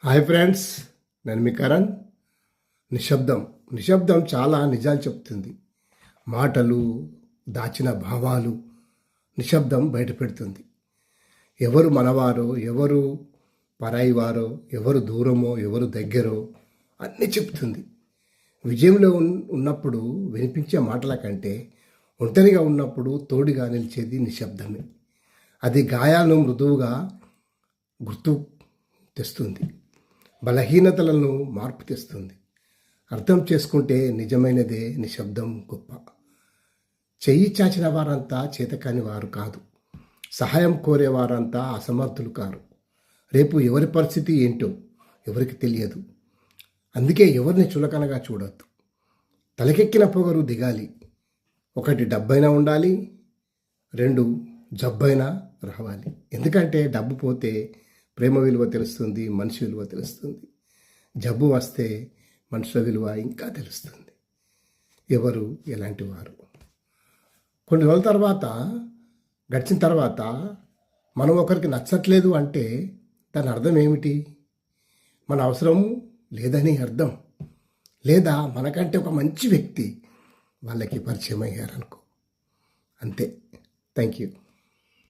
Hi friends, నేను మీ కరణ్. నిశ్శబ్దం చాలా నిజాలు చెప్తుంది. మాటలు, దాచిన భావాలు నిశ్శబ్దం బయటపెడుతుంది. ఎవరు మనవారో, ఎవరు పరాయి వారో, ఎవరు దూరమో, ఎవరు దగ్గరో అన్నీ చెప్తుంది. విజయంలో ఉన్నప్పుడు వినిపించే మాటల కంటే ఒంటరిగా ఉన్నప్పుడు తోడుగా నిలిచేది నిశ్శబ్దమే. అది గాయాలను మృదువుగా గుర్తు తెస్తుంది, బలహీనతలను మార్పు తెస్తుంది. అర్థం చేసుకుంటే నిజమైనదే నిశ్శబ్దం గొప్ప. చెయ్యి చాచిన వారంతా చేతకాని వారు కాదు, సహాయం కోరేవారంతా అసమర్థులు కారు. రేపు ఎవరి పరిస్థితి ఏంటో ఎవరికి తెలియదు. అందుకే ఎవరిని చులకనగా చూడొద్దు. తలకెక్కిన పొగరు దిగాలి. 1 డబ్బైనా ఉండాలి, 2 జబ్బైనా రావాలి. ఎందుకంటే డబ్బు పోతే ప్రేమ విలువ తెలుస్తుంది, మనిషి విలువ తెలుస్తుంది. జబ్బు వస్తే మనుషుల విలువ ఇంకా తెలుస్తుంది. ఎవరు ఎలాంటి వారు. కొన్ని రోజుల తర్వాత, గడిచిన తర్వాత మనం ఒకరికి నచ్చట్లేదు అంటే దాని అర్థం ఏమిటి? మన అవసరం లేదని అర్థం. లేదా మనకంటే ఒక మంచి వ్యక్తి వాళ్ళకి పరిచయం అయ్యారనుకో. అంతే. Thank you.